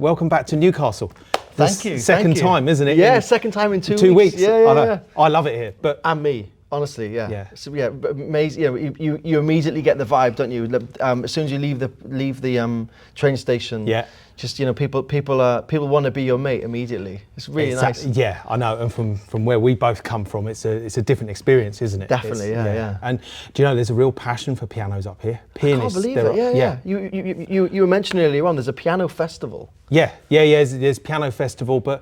welcome back to Newcastle. Thank you. Second time, isn't it? Yeah, second time in 2 weeks. 2 weeks. Yeah. I love it here. And me, honestly, yeah. Yeah. So yeah, but amazing. You immediately get the vibe, don't you? As soon as you leave the train station. Yeah. Just people want to be your mate immediately. It's really nice. Yeah, I know. And from where we both come from, it's a different experience, isn't it? Definitely, yeah. And do you know there's a real passion for pianos up here? Pianists. I can't believe it. Yeah. You were mentioning earlier on. There's a piano festival. Yeah. There's piano festival, but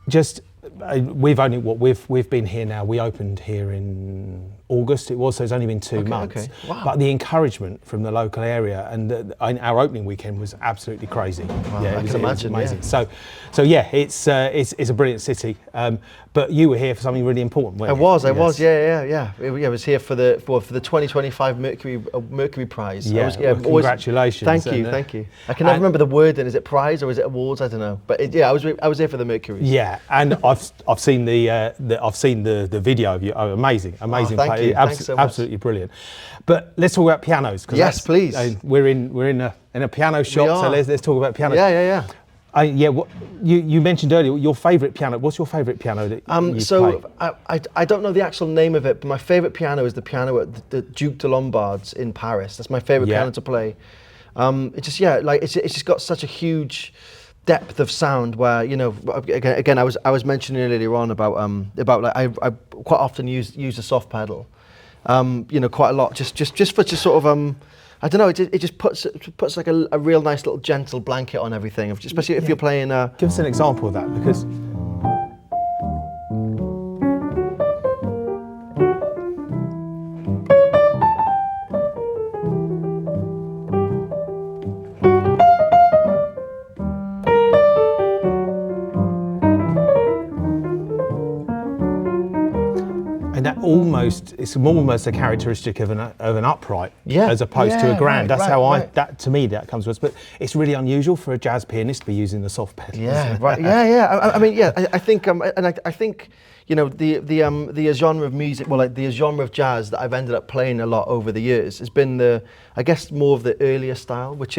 just we've been here now. We opened here in August. It was, so it's only been 2 months. Okay. Wow. But the encouragement from the local area and our opening weekend was absolutely crazy. Wow, yeah, I can imagine. It was amazing. Yeah. So yeah, it's a brilliant city. But you were here for something really important, weren't you? I was. Yeah. I was here for the 2025 Mercury Prize. Yeah. Congratulations. Thank you. I can never remember the wording. Is it prize or is it awards? I don't know. But I was here for the Mercury. Yeah, and I've seen the video of you. Oh, amazing Thank you. Thanks so much. Absolutely brilliant. But let's talk about pianos. Yes, please. We're in a piano shop, so let's talk about pianos. Yeah. What you mentioned earlier, your favourite piano. What's your favourite piano that you play? I don't know the actual name of it, but my favourite piano is the piano at the Duc de Lombard's in Paris. That's my favourite piano to play. It's just got such a huge depth of sound where, again I was mentioning earlier on about like I quite often use a soft pedal, quite a lot, just for sort of I don't know, it just puts like a real nice little gentle blanket on everything, especially if you're playing. Give us an example of that, because. And it's almost a characteristic of an upright, as opposed to a grand. That's how to me that comes to us. But it's really unusual for a jazz pianist to be using the soft pedal. Yeah, right. Yeah. I think, I think, the genre of music, the genre of jazz that I've ended up playing a lot over the years has been more of the earlier style, which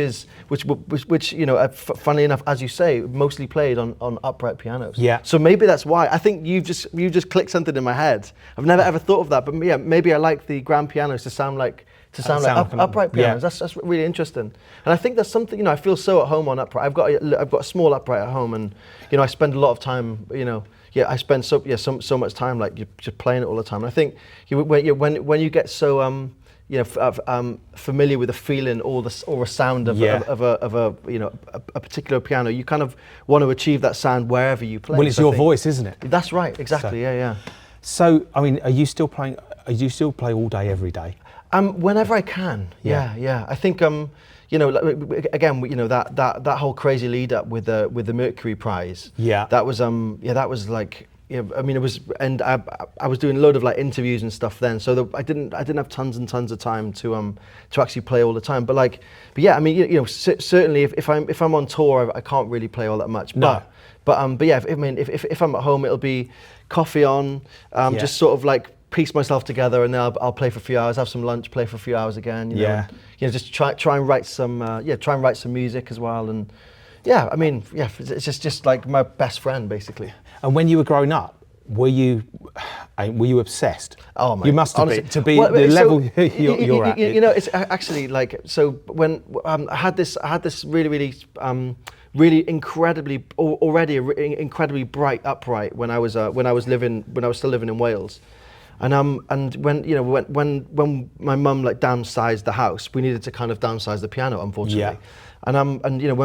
funnily enough, as you say, mostly played on upright pianos. Yeah. So maybe that's why. I think you've just clicked something in my head. I've never ever thought of that, but yeah, maybe I like the grand pianos to sound like upright pianos. Yeah. That's really interesting. And I think that's something, I feel so at home on upright. I've got a small upright at home, and I spend a lot of time, I spend so much time like you're just playing it all the time. And I think when you get so familiar with the feeling or the sound of a particular piano, you kind of want to achieve that sound wherever you play. Well, it's your voice, isn't it? That's right, exactly. Yeah. So, I mean, are you still playing? Do you still play all day, every day? Whenever I can. Yeah. I think again, that whole crazy lead up with the Mercury Prize. Yeah. That was like. Yeah, I mean, it was, and I was doing a load of like interviews and stuff then, so I didn't have tons and tons of time to actually play all the time. But yeah, I mean, certainly if I'm on tour, I can't really play all that much. No. But yeah, if I'm at home, it'll be coffee on, just sort of like piece myself together, and then I'll play for a few hours, have some lunch, play for a few hours again. Just try and write some music as well, and. Yeah, I mean, it's just like my best friend, basically. And when you were growing up, were you obsessed? Oh my! You must have been to be the level you're at. It's actually like, so when I had this really incredibly bright upright when I was still living in Wales. And when my mum downsized the house, we needed to kind of downsize the piano, unfortunately. Yeah. And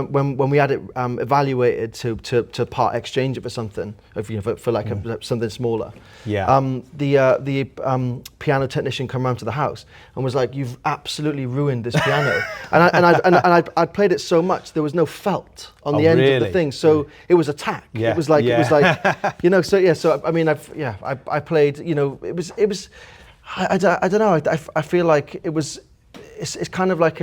when we had it evaluated to part exchange it for something, for something smaller. Yeah. The piano technician come round to the house and was like, "You've absolutely ruined this piano." and I'd played it so much there was no felt on the end of the thing, so it was a tack. Yeah. It was like So I mean, I played. It was. I don't know. I feel like it was. It's kind of like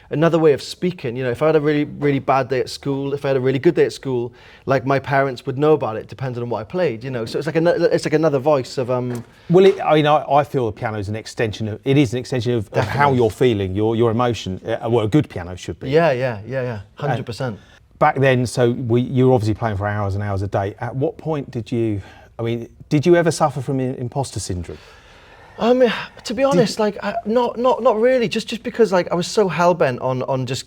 another way of speaking. If I had a really, really bad day at school, if I had a really good day at school, like my parents would know about it, depending on what I played. So it's like another voice of. Well, I feel the piano is an extension of. It is an extension of how you're feeling, your emotion. Well, a good piano should be. Yeah, 100%. back then, so you were obviously playing for hours and hours a day. At what point did you ever suffer from imposter syndrome? To be honest, not really. Just because like I was so hell-bent on just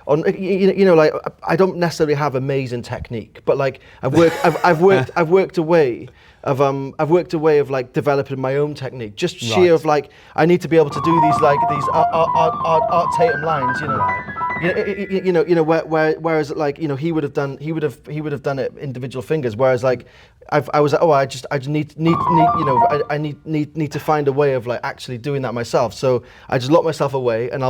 on like I don't necessarily have amazing technique, but like I've worked a way of like developing my own technique. Just sheer of like I need to be able to do these Art Tatum lines, whereas like he would have done it individual fingers, whereas like I was like, I just need to find a way of like actually doing that myself. So I just lock myself away and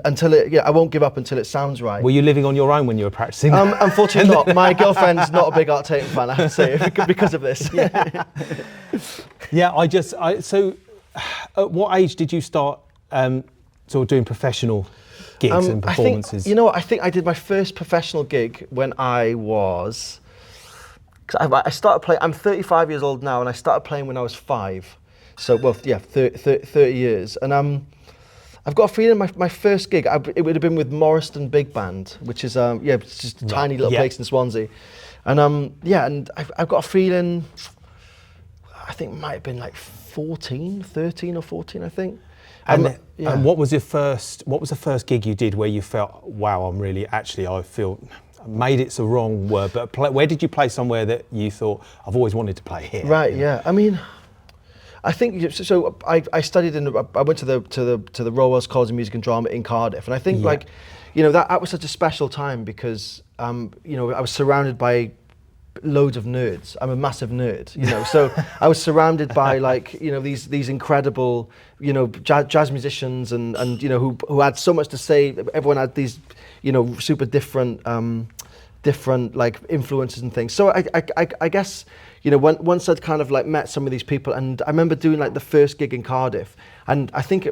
until I won't give up until it sounds right. Were you living on your own when you were practicing? Unfortunately not. My girlfriend's not a big Art Tatum fan, I have to say, because of this. So at what age did you start sort of doing professional gigs and performances? I think I did my first professional gig when I was, I started playing, I'm 35 years old now, and I started playing when I was 5. So, 30 years. And I've got a feeling my first gig, it would have been with Morriston Big Band, which is, it's just a tiny little place in Swansea. And and I've got a feeling, I think it might have been like 13 or 14, I think. And what was the first gig you did where you felt, wow, I feel, made it's a wrong word, but where did you play somewhere that you thought, I've always wanted to play here? Right, yeah. I mean, I think so. I studied I went to the Royal Welsh College of Music and Drama in Cardiff, and I think that was such a special time because I was surrounded by loads of nerds. I'm a massive nerd, so I was surrounded by these incredible jazz musicians and who had so much to say. Everyone had these super different like influences and things. So I guess once I'd kind of like met some of these people, and I remember doing like the first gig in Cardiff, and I think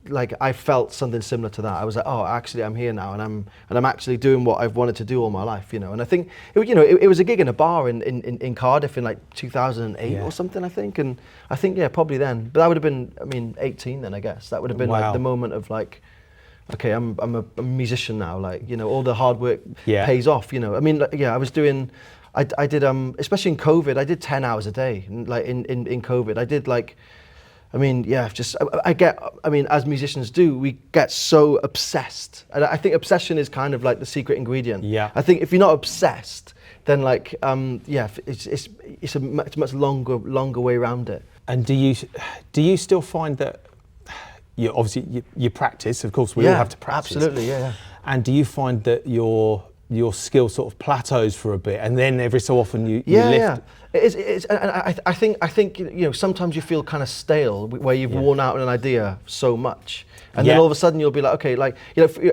like I felt something similar to that. I was like, oh, actually I'm here now, and I'm actually doing what I've wanted to do all my life, And I think it was a gig in a bar in Cardiff in like 2008 or something, I think, and I think probably then. But that would have been 18 then, I guess. That would have been like the moment of like, okay, I'm a musician now. Like all the hard work pays off. I was doing. I did especially in COVID. I did 10 hours a day. Like in COVID, I did like. As musicians do, we get so obsessed. And I think obsession is kind of like the secret ingredient. Yeah. I think if you're not obsessed, then like, it's a much longer way around it. And do you still find that you practice? Of course, we all have to practice. Absolutely, yeah. And do you find that your skill sort of plateaus for a bit, and then every so often you lift? Yeah. It's, and I think sometimes you feel kind of stale where you've worn out an idea so much, and then all of a sudden you'll be like, okay, like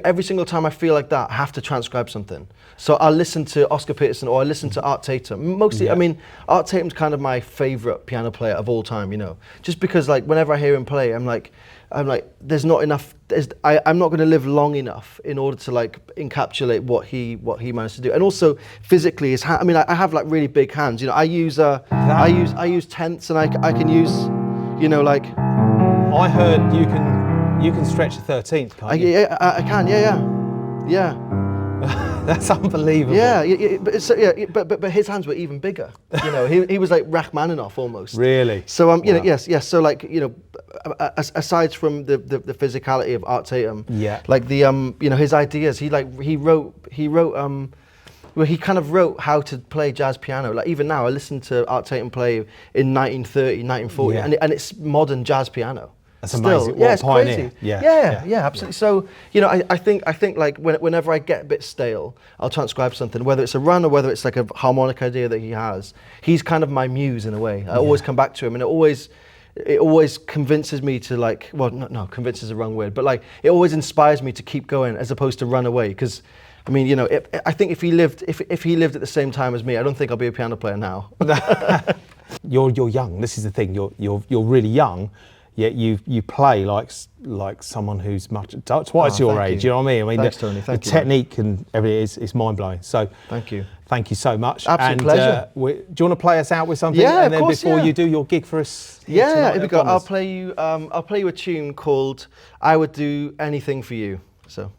every single time I feel like that, I have to transcribe something. So I'll listen to Oscar Peterson or I listen to Art Tatum. Mostly, Art Tatum's kind of my favorite piano player of all time. Just because like whenever I hear him play, I'm like, there's not enough. I'm not going to live long enough in order to like encapsulate what he managed to do. And also physically, his hand. I have like really big hands. I use tenths, and I can use, like. I heard you can stretch a 13th, can't you? Yeah, I can. Yeah. That's unbelievable. But his hands were even bigger. He was like Rachmaninoff almost. Really? So yes. So like aside from the physicality of Art Tatum, like the his ideas. He kind of wrote how to play jazz piano. Like even now, I listen to Art Tatum play in 1930, 1940, and it's modern jazz piano. That's amazing. What it's a pioneer. crazy. Yeah, absolutely. So I think like whenever I get a bit stale, I'll transcribe something, whether it's a run or whether it's like a harmonic idea that he has. He's kind of my muse in a way. I always come back to him, and it always convinces me to like, well, no, convince is the wrong word, but like it always inspires me to keep going as opposed to run away. Because I think if he lived at the same time as me, I don't think I'll be a piano player now. You're young. This is the thing. You're really young. Yet you play like someone who's twice your age. You know what I mean? Thanks, Tony. Thank the you. Technique and everything is mind blowing. So thank you so much. Absolute pleasure. Do you want to play us out with something? Yeah, and then of course, before you do your gig for us. Here we go. I'll play you a tune called "I Would Do Anything for You." So.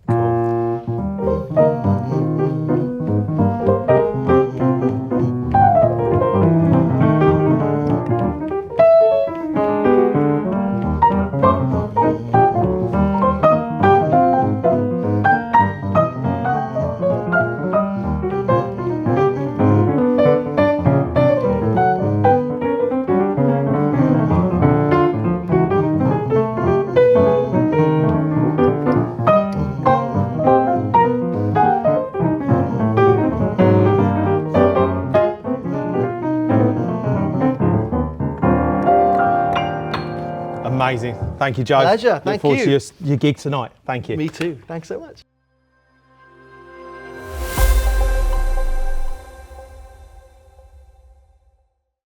Amazing. Thank you, Joe. Pleasure. Look Thank forward you. to your gig tonight. Thank you. Me too. Thanks so much.